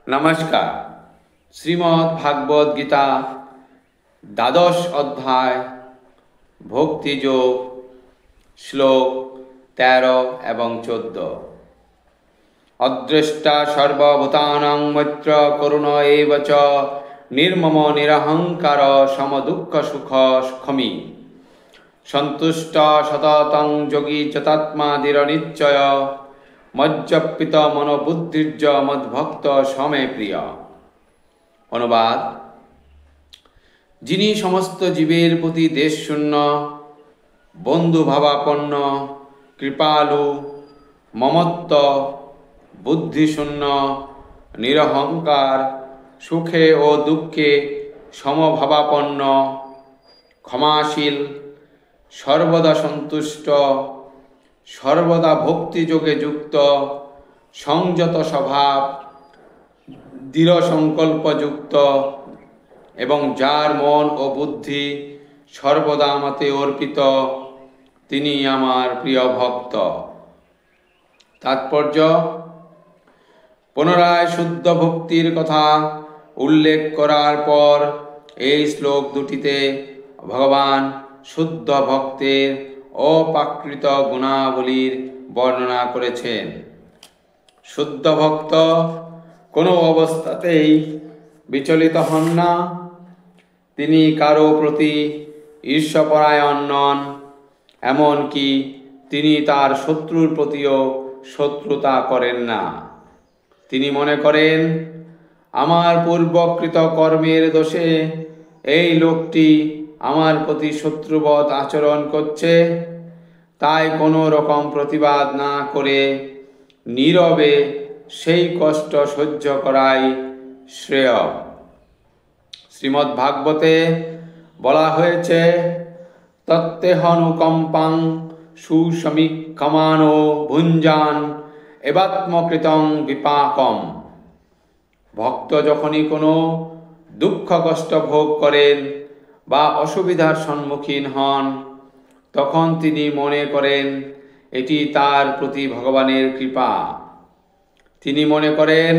নমস্কার। শ্রীমদ্ ভাগবত গীতা দ্বাদশ অধ্যায় ভক্তিযোগ শ্লোক 13 এবং 14। অদ্রষ্টা সর্বভূতানাং মৈত্র করুণ এব চ নির্মম নিরহংকার সমদুঃখ সুখ সুখমি সন্তুষ্ট সততং যোগী যতাত্মা দৃঢ়নিশ্চয় মজ্জপিত মনোবুদ্ধির্য মদ্ভক্ত সমে প্রিয়। অনুবাদ: যিনি সমস্ত জীবের প্রতি দেশশূন্য, বন্ধুভাবাপন্ন, কৃপালু, মমত্ব, বুদ্ধিশূন্য, নিরহংকার, সুখে ও দুঃখে সমভাবাপন্ন, ক্ষমাশীল, সর্বদা সন্তুষ্ট, সর্বদা ভক্তিযোগে যুক্ত, সংযত স্বভাব, দৃঢ় সংকল্পযুক্ত এবং যার মন ও বুদ্ধি সর্বদা আমাতে অর্পিত, তিনি আমার প্রিয় ভক্ত। তাৎপর্য: পুনরায় শুদ্ধ ভক্তির কথা উল্লেখ করার পর এই শ্লোক দুটিতে ভগবান শুদ্ধ ভক্তের অপ্রাকৃত গুণাবলীর বর্ণনা করেছেন। শুদ্ধ ভক্ত কোনো অবস্থাতেই বিচলিত হন না। তিনি কারো প্রতি ঈর্ষাপরায়ণ নন, এমনকি তিনি তার শত্রুর প্রতিও শত্রুতা করেন না। তিনি মনে করেন, আমার পূর্বকৃত কর্মের দোষে এই লোকটি আমার প্রতি শত্রুবৎ আচরণ করছে, তাই কোনো রকম প্রতিবাদ না করে নীরবে সেই কষ্ট সহ্য করাই শ্রেয়। শ্রীমদ্ ভাগবতে বলা হয়েছে, তত্ত্বেহানুকম্পাং সুসমীক্ষমানো ভুঞ্জান এবাত্মকৃতং বিপাকম। ভক্ত যখনই কোনো দুঃখ কষ্ট ভোগ করেন বা অসুবিধার সম্মুখীন হন, তখন তিনি মনে করেন এটি তার প্রতি ভগবানের কৃপা। তিনি মনে করেন,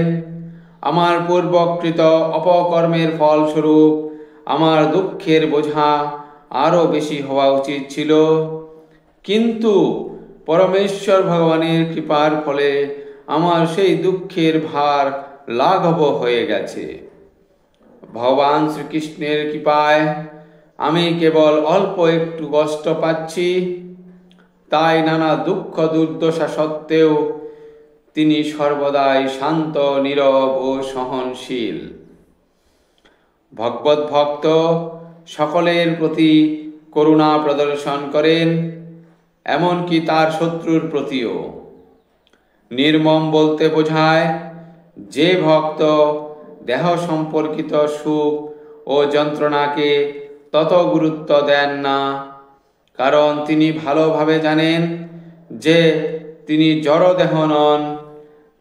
আমার পূর্বকৃত অপকর্মের ফলস্বরূপ আমার দুঃখের বোঝা আরও বেশি হওয়া উচিত ছিল, কিন্তু পরমেশ্বর ভগবানের কৃপার ফলে আমার সেই দুঃখের ভার লাঘব হয়ে গেছে। ভগবান শ্রীকৃষ্ণের কৃপায় আমি কেবল অল্প একটু কষ্ট পাচ্ছি, তাই নানা দুঃখ দুর্দশা সত্ত্বেও তিনি সর্বদাই শান্ত, নীরব ও সহনশীল। ভগবত ভক্ত সকলের প্রতি করুণা প্রদর্শন করেন, এমনকি তার শত্রুর প্রতিও। নির্মম বলতে বোঝায় যে ভক্ত দেহ সম্পর্কিত সুখ ও যন্ত্রণাকে তত গুরুত্ব দেন না, কারণ তিনি ভালোভাবে জানেন যে তিনি জড়দেহ নন।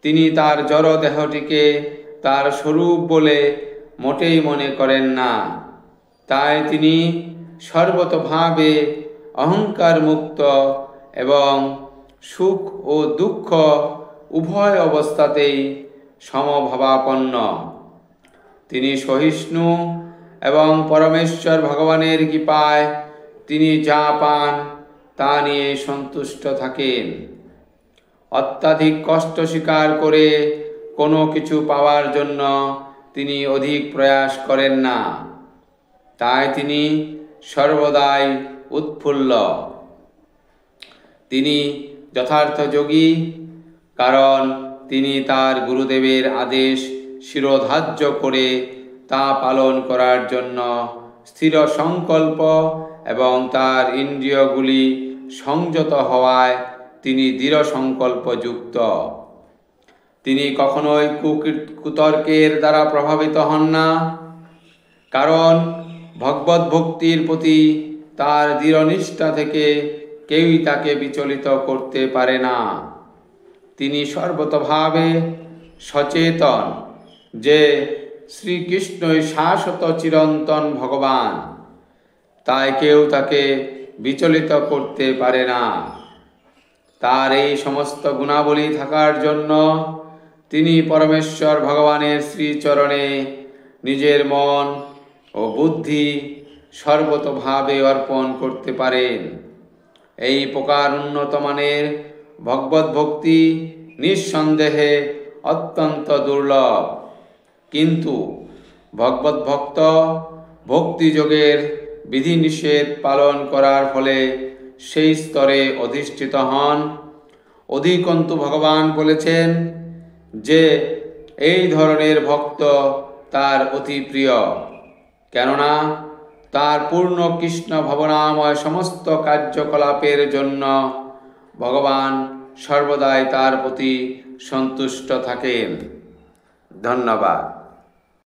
তিনি তার জড়দেহটিকে তার স্বরূপ বলে মোটেই মনে করেন না। তাই তিনি সর্বতোভাবে অহংকার মুক্ত এবং সুখ ও দুঃখ উভয় অবস্থাতেই সমভাবাপন্ন। তিনি সহিষ্ণু এবং পরমেশ্বর ভগবানের কৃপায় তিনি যা পান তা নিয়ে সন্তুষ্ট থাকেন। অত্যাধিক কষ্ট স্বীকার করে কোনো কিছু পাওয়ার জন্য তিনি অধিক প্রয়াস করেন না। তাই তিনি সর্বদাই উৎফুল্ল। তিনি যথার্থ যোগী, কারণ তিনি তার গুরুদেবের আদেশ শিরোধার্য করে তা পালন করার জন্য স্থির সংকল্প এবং তার ইন্দ্রিয়গুলি সংযত হওয়ায় তিনি দৃঢ় সংকল্পযুক্ত। তিনি কখনোই কুতর্কের দ্বারা প্রভাবিত হন না, কারণ ভগবত ভক্তির প্রতি তার দৃঢ়নিষ্ঠা থেকে কেউই তাকে বিচলিত করতে পারে না। তিনি সর্বতোভাবে সচেতন যে শ্রীকৃষ্ণই শাশ্বত চিরন্তন ভগবান, তাই কেউ তাকে বিচলিত করতে পারে না। তার এই সমস্ত গুণাবলী থাকার জন্য তিনি পরমেশ্বর ভগবানের শ্রীচরণে নিজের মন ও বুদ্ধি সর্বতোভাবে অর্পণ করতে পারেন। এই প্রকার উন্নত মানের ভগবত ভক্তি নিঃসন্দেহে অত্যন্ত দুর্লভ, কিন্তু ভগবত ভক্ত ভক্তিযোগের বিধিনিষেধ পালন করার ফলে সেই স্তরে অধিষ্ঠিত হন। অধিকন্তু ভগবান বলেছেন যে এই ধরনের ভক্ত তার অতি প্রিয়, কেননা তার পূর্ণ কৃষ্ণ ভাবনাময় সমস্ত কার্যকলাপের জন্য ভগবান সর্বদাই তার প্রতি সন্তুষ্ট থাকেন। ধন্যবাদ।